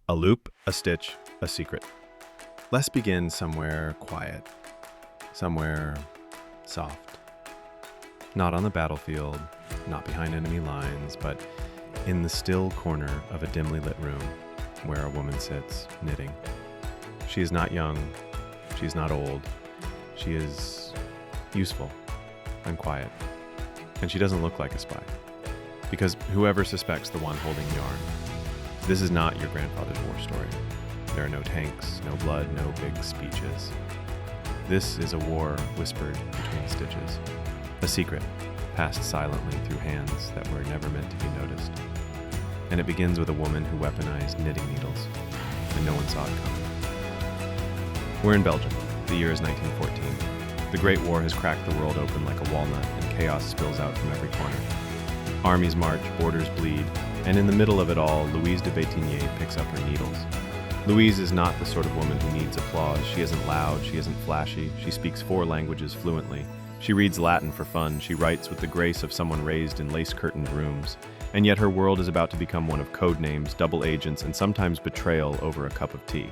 A loop, a stitch, a secret. Let's begin somewhere quiet, somewhere soft. Not on the battlefield, not behind enemy lines, but in the still corner of a dimly lit room where a woman sits, knitting. She is not young, she is not old, she is useful and quiet. And she doesn't look like a spy. Because whoever suspects the one holding yarn, this is not your grandfather's war story. There are no tanks, no blood, no big speeches. This is a war whispered between stitches. A secret, passed silently through hands that were never meant to be noticed. And it begins with a woman who weaponized knitting needles, and no one saw it coming. We're in Belgium. The year is 1914. The Great War has cracked the world open like a walnut, and chaos spills out from every corner. Armies march, borders bleed, and in the middle of it all, Louise de Bettignies picks up her needles. Louise is not the sort of woman who needs applause. She isn't loud, she isn't flashy, she speaks 4 languages fluently. She reads Latin for fun, she writes with the grace of someone raised in lace-curtained rooms. And yet her world is about to become one of code names, double agents, and sometimes betrayal over a cup of tea.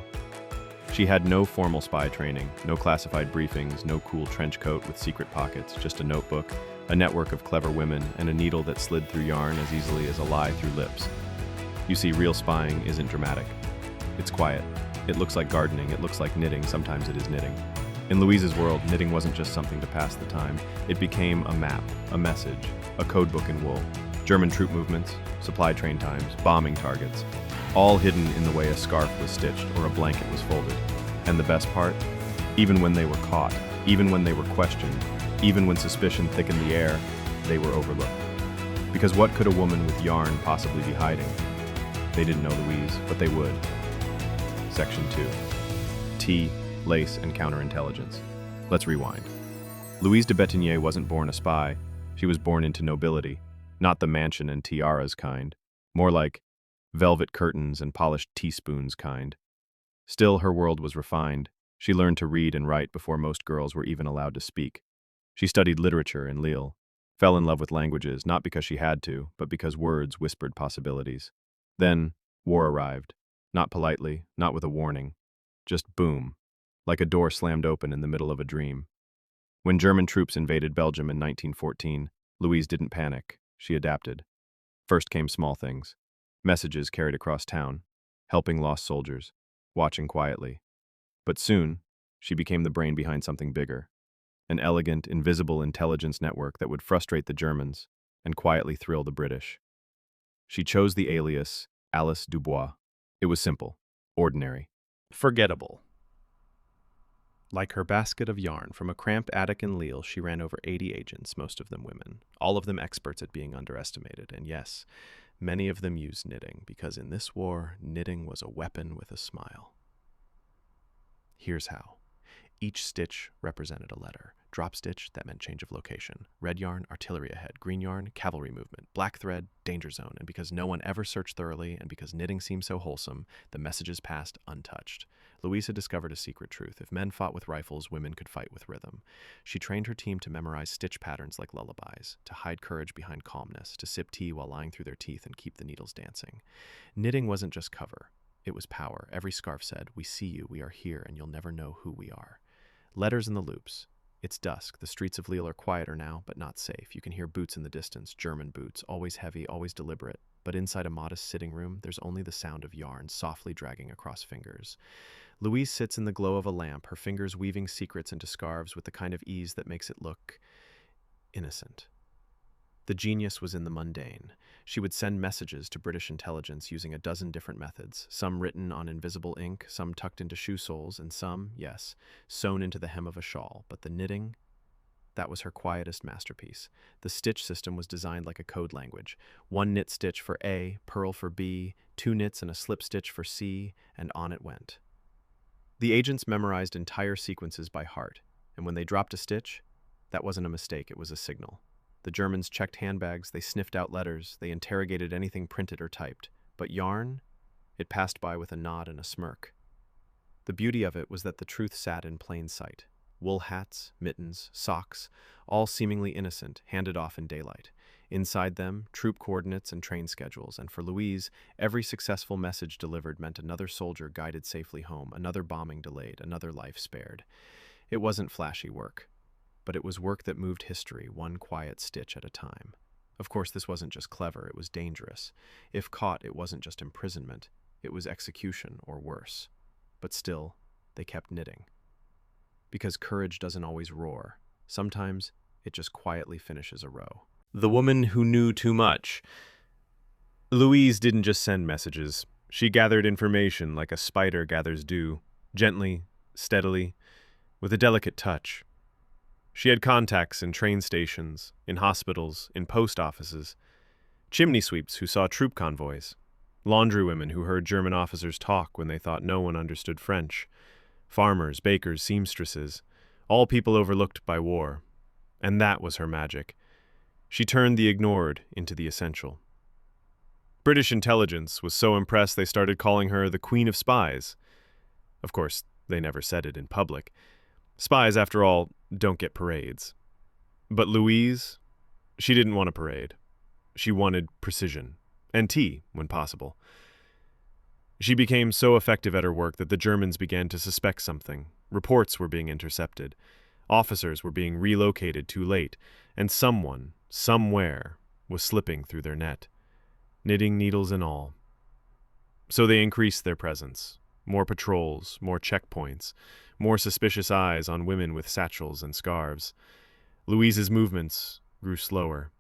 She had no formal spy training, no classified briefings, no cool trench coat with secret pockets, just a notebook, a network of clever women, and a needle that slid through yarn as easily as a lie through lips. You see, real spying isn't dramatic. It's quiet. It looks like gardening, it looks like knitting, sometimes it is knitting. In Louise's world, knitting wasn't just something to pass the time. It became a map, a message, a codebook in wool. German troop movements, supply train times, bombing targets, all hidden in the way a scarf was stitched or a blanket was folded. And the best part? Even when they were caught, even when they were questioned, even when suspicion thickened the air, they were overlooked. Because what could a woman with yarn possibly be hiding? They didn't know Louise, but they would. Section 2. Tea, lace, and counterintelligence. Let's rewind. Louise de Bettignies wasn't born a spy. She was born into nobility, not the mansion and tiaras kind, more like velvet curtains and polished teaspoons kind. Still, her world was refined. She learned to read and write before most girls were even allowed to speak. She studied literature in Lille, fell in love with languages, not because she had to, but because words whispered possibilities. Then, war arrived. Not politely, not with a warning. Just boom, like a door slammed open in the middle of a dream. When German troops invaded Belgium in 1914, Louise didn't panic. She adapted. First came small things. Messages carried across town, helping lost soldiers, watching quietly. But soon, she became the brain behind something bigger. An elegant, invisible intelligence network that would frustrate the Germans and quietly thrill the British. She chose the alias Alice Dubois. It was simple, ordinary, forgettable. Like her basket of yarn, from a cramped attic in Lille, she ran over 80 agents, most of them women, all of them experts at being underestimated. And yes, many of them used knitting, because in this war, knitting was a weapon with a smile. Here's how. Each stitch represented a letter. Drop stitch, that meant change of location. Red yarn, artillery ahead. Green yarn, cavalry movement. Black thread, danger zone. And because no one ever searched thoroughly, and because knitting seemed so wholesome, the messages passed untouched. Louise had discovered a secret truth. If men fought with rifles, women could fight with rhythm. She trained her team to memorize stitch patterns like lullabies, to hide courage behind calmness, to sip tea while lying through their teeth and keep the needles dancing. Knitting wasn't just cover. It was power. Every scarf said, "We see you, we are here, and you'll never know who we are." Letters in the loops. It's dusk. The streets of Lille are quieter now, but not safe. You can hear boots in the distance, German boots, always heavy, always deliberate. But inside a modest sitting room, there's only the sound of yarn softly dragging across fingers. Louise sits in the glow of a lamp, her fingers weaving secrets into scarves with the kind of ease that makes it look innocent. The genius was in the mundane. She would send messages to British intelligence using a dozen different methods, some written on invisible ink, some tucked into shoe soles, and some, yes, sewn into the hem of a shawl. But the knitting, that was her quietest masterpiece. The stitch system was designed like a code language. 1 knit stitch for A, purl for B, 2 knits and a slip stitch for C, and on it went. The agents memorized entire sequences by heart, and when they dropped a stitch, that wasn't a mistake, it was a signal. The Germans checked handbags, they sniffed out letters, they interrogated anything printed or typed. But yarn? It passed by with a nod and a smirk. The beauty of it was that the truth sat in plain sight. Wool hats, mittens, socks, all seemingly innocent, handed off in daylight. Inside them, troop coordinates and train schedules, and for Louise, every successful message delivered meant another soldier guided safely home, another bombing delayed, another life spared. It wasn't flashy work, but it was work that moved history, one quiet stitch at a time. Of course, this wasn't just clever, it was dangerous. If caught, it wasn't just imprisonment, it was execution or worse. But still, they kept knitting. Because courage doesn't always roar. Sometimes it just quietly finishes a row. The woman who knew too much. Louise didn't just send messages. She gathered information like a spider gathers dew, gently, steadily, with a delicate touch. She had contacts in train stations, in hospitals, in post offices, chimney sweeps who saw troop convoys, laundrywomen who heard German officers talk when they thought no one understood French, farmers, bakers, seamstresses, all people overlooked by war. And that was her magic. She turned the ignored into the essential. British intelligence was so impressed they started calling her the Queen of Spies. Of course, they never said it in public. Spies, after all, don't get parades. But Louise, she didn't want a parade. She wanted precision, and tea, when possible. She became so effective at her work that the Germans began to suspect something. Reports were being intercepted. Officers were being relocated too late, and someone, somewhere, was slipping through their net, knitting needles and all. So they increased their presence. More patrols, more checkpoints, more suspicious eyes on women with satchels and scarves. Louise's movements grew slower.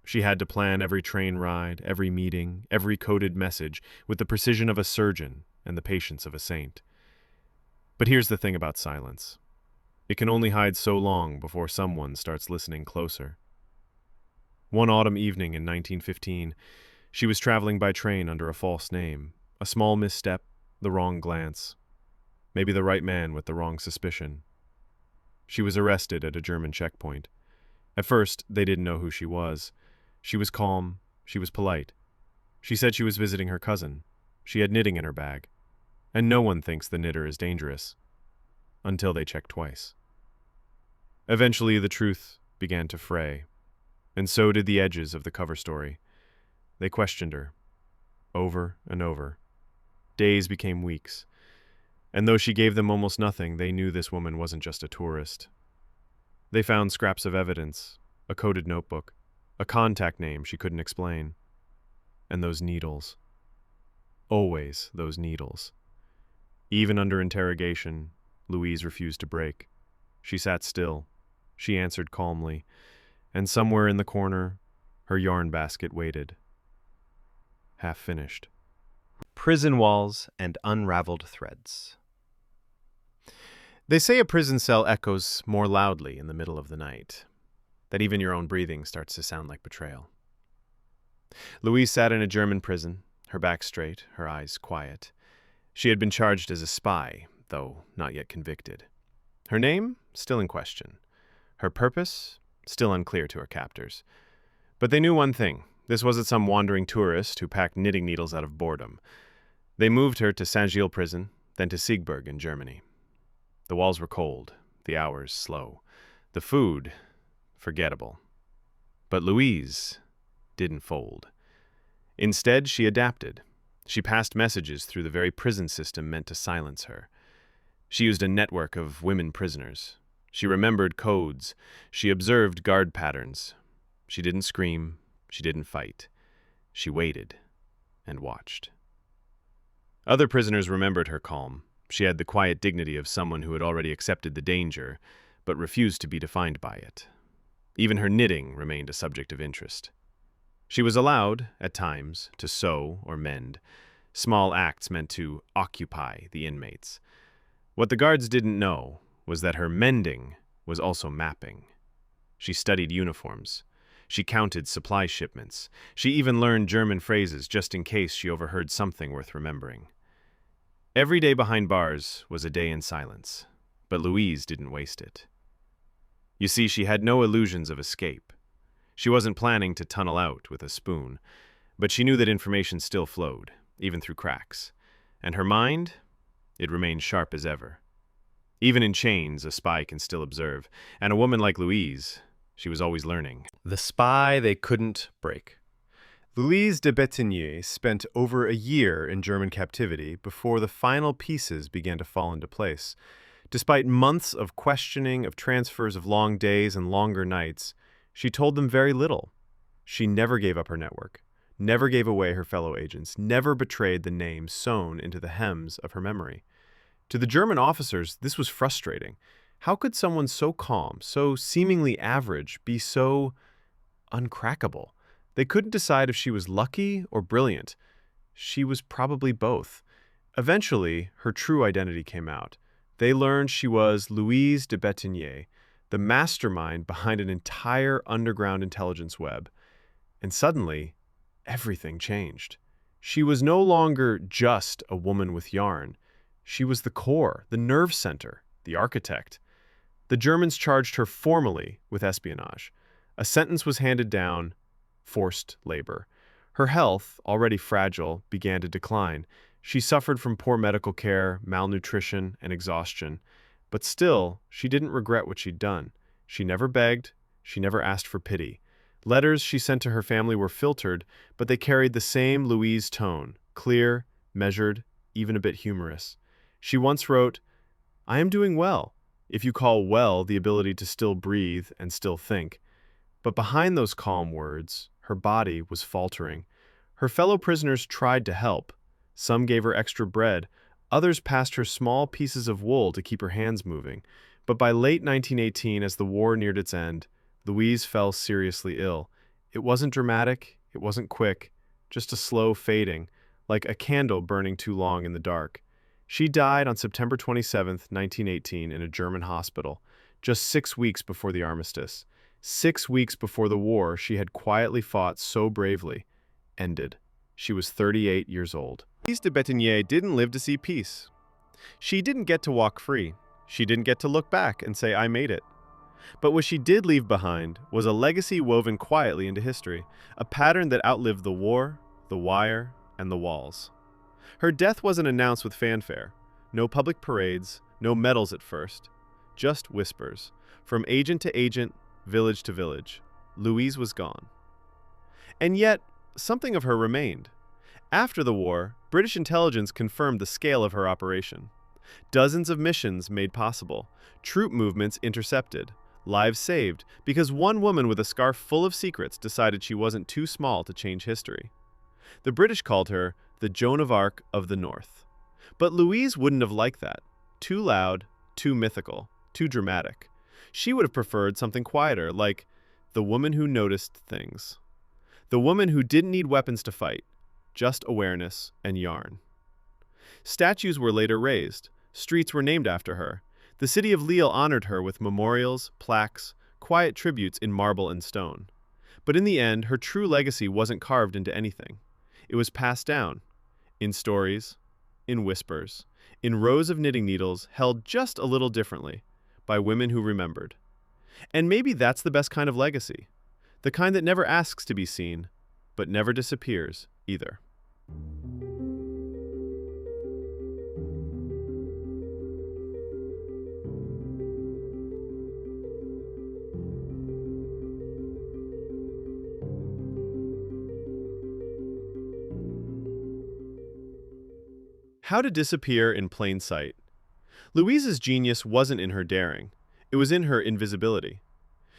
She had to plan every train ride, every meeting, every coded message with the precision of a surgeon and the patience of a saint. But here's the thing about silence. It can only hide so long before someone starts listening closer. One autumn evening in 1915, she was traveling by train under a false name. A small misstep, the wrong glance. Maybe the right man with the wrong suspicion. She was arrested at a German checkpoint. At first, they didn't know who she was. She was calm. She was polite. She said she was visiting her cousin. She had knitting in her bag. And no one thinks the knitter is dangerous. Until they check twice. Eventually, the truth began to fray. And so did the edges of the cover story. They questioned her. Over and over. Days became weeks. And though she gave them almost nothing, they knew this woman wasn't just a tourist. They found scraps of evidence, a coded notebook, a contact name she couldn't explain. And those needles. Always those needles. Even under interrogation, Louise refused to break. She sat still. She answered calmly. And somewhere in the corner, her yarn basket waited. Half finished. Prison walls and unraveled threads. They say a prison cell echoes more loudly in the middle of the night, that even your own breathing starts to sound like betrayal. Louise sat in a German prison, her back straight, her eyes quiet. She had been charged as a spy, though not yet convicted. Her name, still in question. Her purpose, still unclear to her captors. But they knew one thing. This wasn't some wandering tourist who packed knitting needles out of boredom. They moved her to Saint-Gilles prison, then to Siegburg in Germany. The walls were cold, the hours slow, the food forgettable. But Louise didn't fold. Instead, she adapted. She passed messages through the very prison system meant to silence her. She used a network of women prisoners. She remembered codes. She observed guard patterns. She didn't scream. She didn't fight. She waited and watched. Other prisoners remembered her calm. She had the quiet dignity of someone who had already accepted the danger, but refused to be defined by it. Even her knitting remained a subject of interest. She was allowed, at times, to sew or mend, small acts meant to occupy the inmates. What the guards didn't know was that her mending was also mapping. She studied uniforms. She counted supply shipments. She even learned German phrases just in case she overheard something worth remembering. Every day behind bars was a day in silence, but Louise didn't waste it. You see, she had no illusions of escape. She wasn't planning to tunnel out with a spoon, but she knew that information still flowed, even through cracks. And her mind? It remained sharp as ever. Even in chains, a spy can still observe, and a woman like Louise, She was always learning. The spy they couldn't break. Louise de Bettignies spent over a year in German captivity before the final pieces began to fall into place. Despite months of questioning, of transfers, of long days and longer nights, she told them very little. She never gave up her network, never gave away her fellow agents, never betrayed the name sewn into the hems of her memory. To the German officers, this was frustrating. How could someone so calm, so seemingly average, be so uncrackable? They couldn't decide if she was lucky or brilliant. She was probably both. Eventually, her true identity came out. They learned she was Louise de Bettignies, the mastermind behind an entire underground intelligence web. And suddenly, everything changed. She was no longer just a woman with yarn. She was the core, the nerve center, the architect. The Germans charged her formally with espionage. A sentence was handed down: forced labor. Her health, already fragile, began to decline. She suffered from poor medical care, malnutrition, and exhaustion. But still, she didn't regret what she'd done. She never begged. She never asked for pity. Letters she sent to her family were filtered, but they carried the same Louise tone, clear, measured, even a bit humorous. She once wrote, "I am doing well, if you call well the ability to still breathe and still think." But behind those calm words, her body was faltering. Her fellow prisoners tried to help. Some gave her extra bread. Others passed her small pieces of wool to keep her hands moving. But by late 1918, as the war neared its end, Louise fell seriously ill. It wasn't dramatic, it wasn't quick, just a slow fading, like a candle burning too long in the dark. She died on September 27, 1918, in a German hospital, just 6 weeks before the armistice. 6 weeks before the war she had quietly fought so bravely ended. She was 38 years old. Louise de Bettignies didn't live to see peace. She didn't get to walk free. She didn't get to look back and say, "I made it." But what she did leave behind was a legacy woven quietly into history, a pattern that outlived the war, the wire, and the walls. Her death wasn't announced with fanfare. No public parades, no medals at first. Just whispers. From agent to agent, village to village. Louise was gone. And yet, something of her remained. After the war, British intelligence confirmed the scale of her operation. Dozens of missions made possible, troop movements intercepted, lives saved, because one woman with a scarf full of secrets decided she wasn't too small to change history. The British called her the Joan of Arc of the North. But Louise wouldn't have liked that. Too loud, too mythical, too dramatic. She would have preferred something quieter, like the woman who noticed things. The woman who didn't need weapons to fight, just awareness and yarn. Statues were later raised. Streets were named after her. The city of Lille honored her with memorials, plaques, quiet tributes in marble and stone. But in the end, her true legacy wasn't carved into anything. It was passed down, in stories, in whispers, in rows of knitting needles held just a little differently, by women who remembered. And maybe that's the best kind of legacy, the kind that never asks to be seen, but never disappears either. How to disappear in plain sight. Louise's genius wasn't in her daring. It was in her invisibility.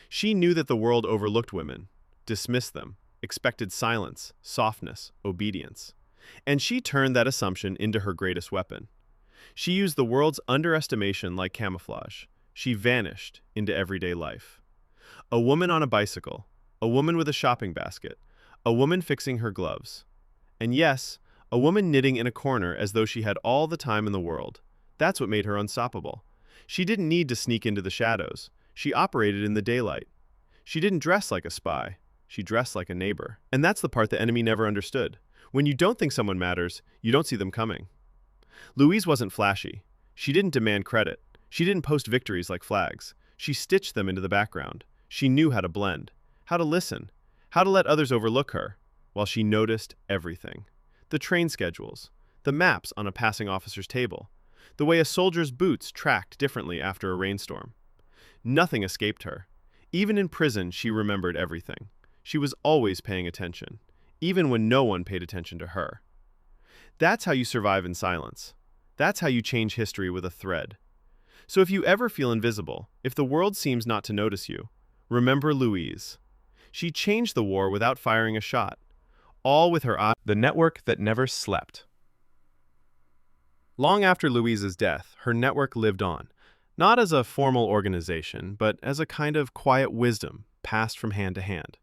She knew that the world overlooked women, dismissed them, expected silence, softness, obedience. And she turned that assumption into her greatest weapon. She used the world's underestimation like camouflage. She vanished into everyday life. A woman on a bicycle, a woman with a shopping basket, a woman fixing her gloves. And yes, a woman knitting in a corner as though she had all the time in the world. That's what made her unstoppable. She didn't need to sneak into the shadows. She operated in the daylight. She didn't dress like a spy. She dressed like a neighbor. And that's the part the enemy never understood. When you don't think someone matters, you don't see them coming. Louise wasn't flashy. She didn't demand credit. She didn't post victories like flags. She stitched them into the background. She knew how to blend, how to listen, how to let others overlook her, while she noticed everything. The train schedules, the maps on a passing officer's table, the way a soldier's boots tracked differently after a rainstorm. Nothing escaped her. Even in prison, she remembered everything. She was always paying attention, even when no one paid attention to her. That's how you survive in silence. That's how you change history with a thread. So if you ever feel invisible, if the world seems not to notice you, remember Louise. She changed the war without firing a shot, all with her eye. The network that never slept. Long after Louise's death, her network lived on, not as a formal organization, but as a kind of quiet wisdom passed from hand to hand.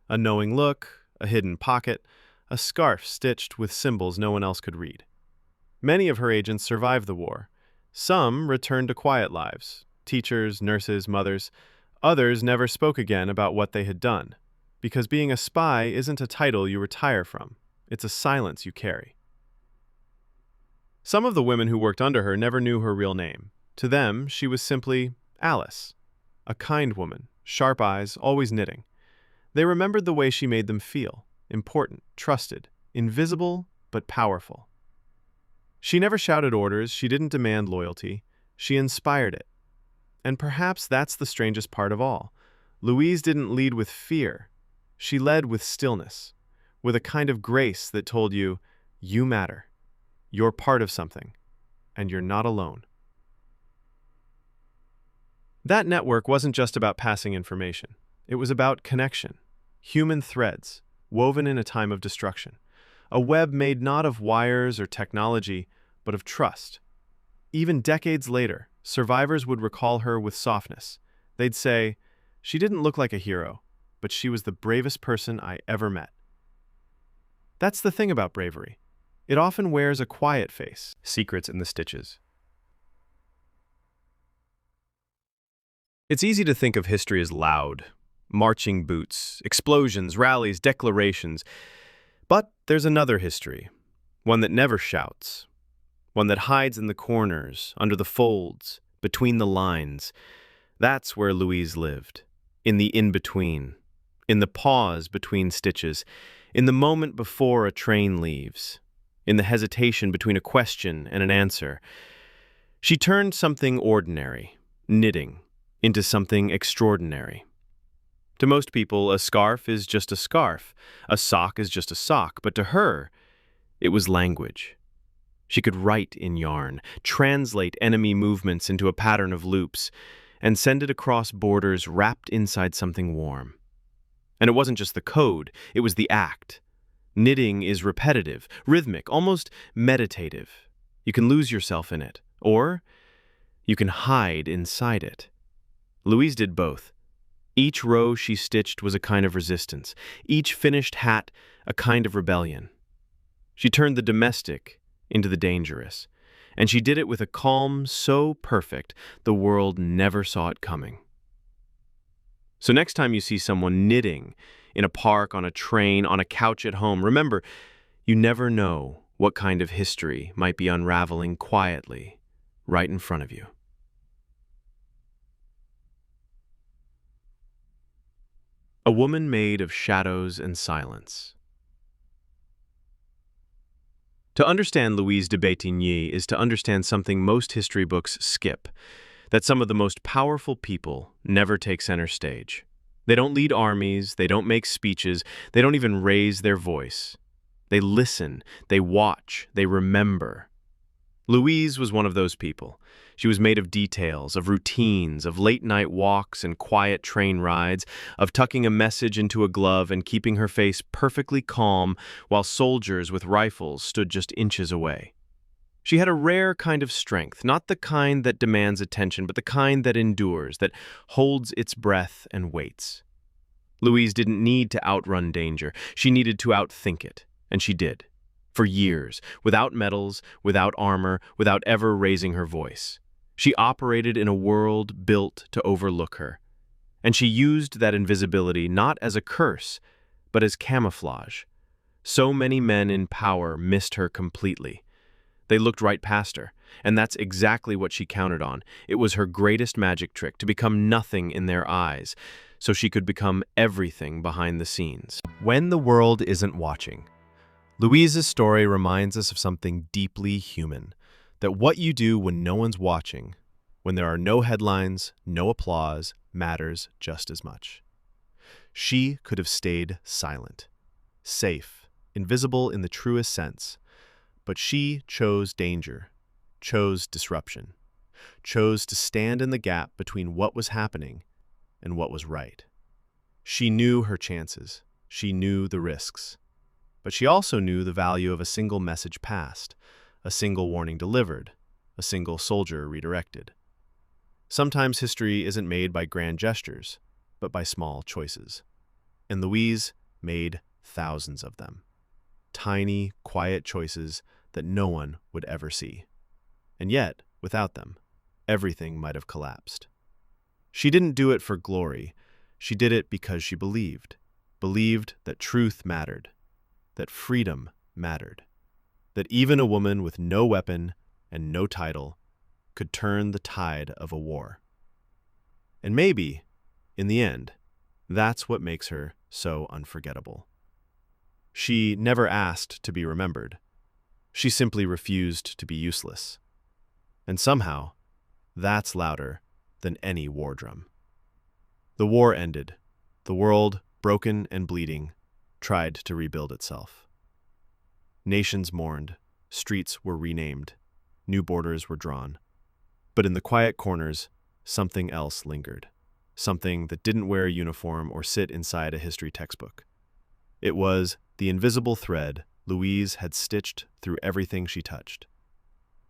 A knowing look, a hidden pocket, a scarf stitched with symbols no one else could read. Many of her agents survived the war. Some returned to quiet lives, teachers, nurses, mothers. Others never spoke again about what they had done, because being a spy isn't a title you retire from. It's a silence you carry. Some of the women who worked under her never knew her real name. To them, she was simply Alice, a kind woman, sharp eyes, always knitting. They remembered the way she made them feel, important, trusted, invisible, but powerful. She never shouted orders, she didn't demand loyalty, she inspired it. And perhaps that's the strangest part of all. Louise didn't lead with fear. She led with stillness, with a kind of grace that told you, you matter. You're part of something, and you're not alone. That network wasn't just about passing information. It was about connection, human threads, woven in a time of destruction. A web made not of wires or technology, but of trust. Even decades later, survivors would recall her with softness. They'd say, she didn't look like a hero, but she was the bravest person I ever met. That's the thing about bravery. It often wears a quiet face. Secrets in the stitches. It's easy to think of history as loud, marching boots, explosions, rallies, declarations. But there's another history, one that never shouts, one that hides in the corners, under the folds, between the lines. That's where Louise lived, in the in-between, in the pause between stitches, in the moment before a train leaves, in the hesitation between a question and an answer. She turned something ordinary, knitting, into something extraordinary. To most people, a scarf is just a scarf, a sock is just a sock, but to her, it was language. She could write in yarn, translate enemy movements into a pattern of loops, and send it across borders wrapped inside something warm. And it wasn't just the code, it was the act. Knitting is repetitive, rhythmic, almost meditative. You can lose yourself in it, or you can hide inside it. Louise did both. Each row she stitched was a kind of resistance, each finished hat a kind of rebellion. She turned the domestic into the dangerous, and she did it with a calm so perfect the world never saw it coming. So next time you see someone knitting, in a park, on a train, on a couch at home, remember, you never know what kind of history might be unraveling quietly right in front of you. A woman made of shadows and silence. To understand Louise de Bettignies is to understand something most history books skip, that some of the most powerful people never take center stage. They don't lead armies, they don't make speeches, they don't even raise their voice. They listen, they watch, they remember. Louise was one of those people. She was made of details, of routines, of late-night walks and quiet train rides, of tucking a message into a glove and keeping her face perfectly calm while soldiers with rifles stood just inches away. She had a rare kind of strength, not the kind that demands attention, but the kind that endures, that holds its breath and waits. Louise didn't need to outrun danger. She needed to outthink it, and she did. For years, without medals, without armor, without ever raising her voice. She operated in a world built to overlook her. And she used that invisibility not as a curse, but as camouflage. So many men in power missed her completely. They looked right past her, and that's exactly what she counted on. It was her greatest magic trick, to become nothing in their eyes, so she could become everything behind the scenes. When the world isn't watching. Louise's story reminds us of something deeply human, that what you do when no one's watching, when there are no headlines, no applause, matters just as much. She could have stayed silent, safe, invisible in the truest sense, but she chose danger, chose disruption, chose to stand in the gap between what was happening and what was right. She knew her chances, she knew the risks, but she also knew the value of a single message passed, a single warning delivered, a single soldier redirected. Sometimes history isn't made by grand gestures, but by small choices. And Louise made thousands of them. Tiny, quiet choices that no one would ever see. And yet, without them, everything might have collapsed. She didn't do it for glory. She did it because she believed that truth mattered, that freedom mattered, that even a woman with no weapon and no title could turn the tide of a war. And maybe, in the end, that's what makes her so unforgettable. She never asked to be remembered. She simply refused to be useless. And somehow, that's louder than any war drum. The war ended. The world, broken and bleeding, tried to rebuild itself. Nations mourned. Streets were renamed. New borders were drawn. But in the quiet corners, something else lingered. Something that didn't wear a uniform or sit inside a history textbook. It was the invisible thread Louise had stitched through everything she touched.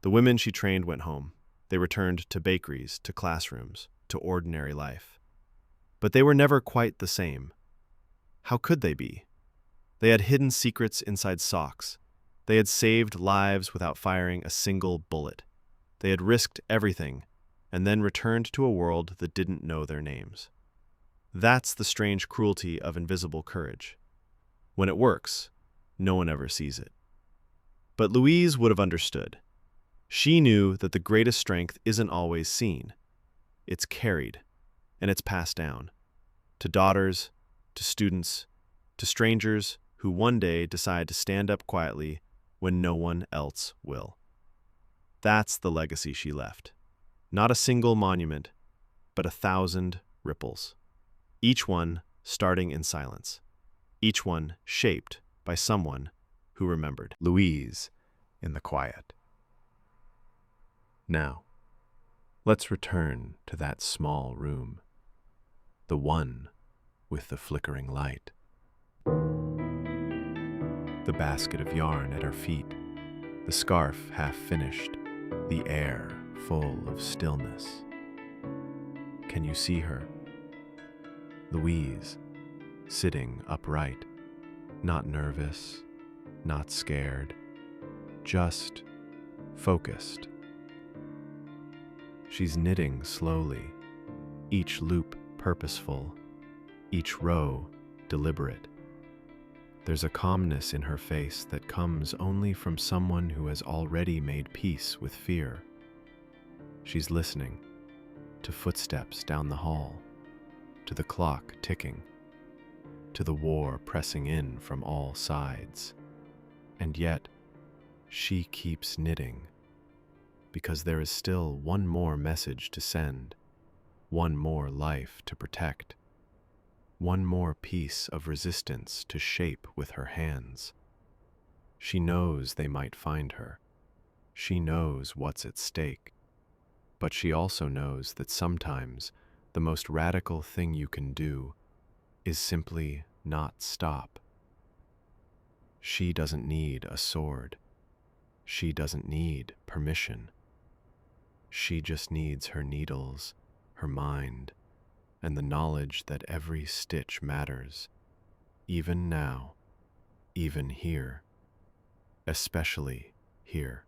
The women she trained went home. They returned to bakeries, to classrooms, to ordinary life. But they were never quite the same. How could they be? They had hidden secrets inside socks. They had saved lives without firing a single bullet. They had risked everything and then returned to a world that didn't know their names. That's the strange cruelty of invisible courage. When it works, no one ever sees it. But Louise would have understood. She knew that the greatest strength isn't always seen. It's carried, and it's passed down. To daughters, to students, to strangers who one day decide to stand up quietly when no one else will. That's the legacy she left. Not a single monument, but 1,000 ripples. Each one starting in silence. Each one shaped by someone who remembered. Louise in the quiet. Now, let's return to that small room. The one with the flickering light. The basket of yarn at her feet. The scarf half finished. The air full of stillness. Can you see her? Louise, sitting upright, not nervous, not scared, just focused. She's knitting slowly, each loop purposeful, each row deliberate. There's a calmness in her face that comes only from someone who has already made peace with fear. She's listening to footsteps down the hall, to the clock ticking, to the war pressing in from all sides. And yet, she keeps knitting, because there is still one more message to send, one more life to protect, one more piece of resistance to shape with her hands. She knows they might find her. She knows what's at stake. But she also knows that sometimes the most radical thing you can do is simply not stop. She doesn't need a sword. She doesn't need permission. She just needs her needles, her mind, and the knowledge that every stitch matters, even now, even here, especially here.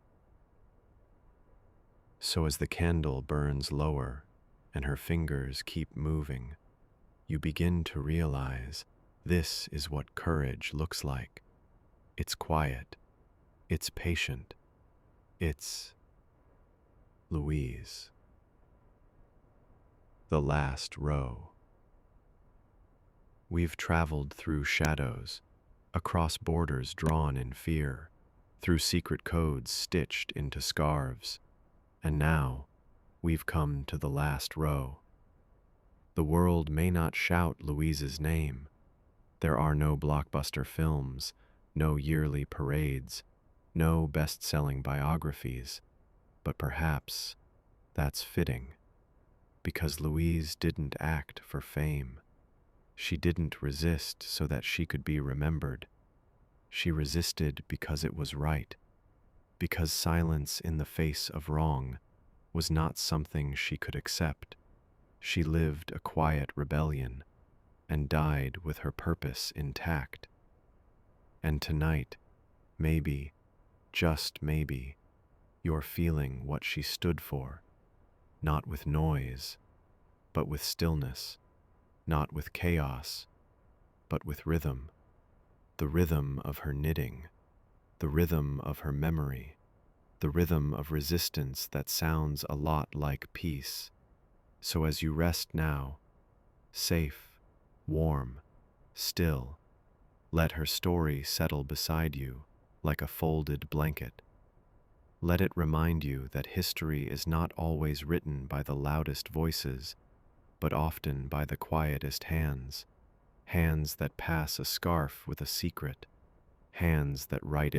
So as the candle burns lower and her fingers keep moving, you begin to realize this is what courage looks like. It's quiet, it's patient, it's Louise. The last row. We've traveled through shadows, across borders drawn in fear, through secret codes stitched into scarves, and now we've come to the last row. The world may not shout Louise's name. There are no blockbuster films, no yearly parades, no best-selling biographies, but perhaps that's fitting, because Louise didn't act for fame. She didn't resist so that she could be remembered. She resisted because it was right, because silence in the face of wrong was not something she could accept. She lived a quiet rebellion and died with her purpose intact. And tonight, maybe, just maybe, you're feeling what she stood for, not with noise, but with stillness, not with chaos, but with rhythm. The rhythm of her knitting, the rhythm of her memory, the rhythm of resistance that sounds a lot like peace. So as you rest now, safe, warm, still, let her story settle beside you like a folded blanket. Let it remind you that history is not always written by the loudest voices, but often by the quietest hands, hands that pass a scarf with a secret, hands that write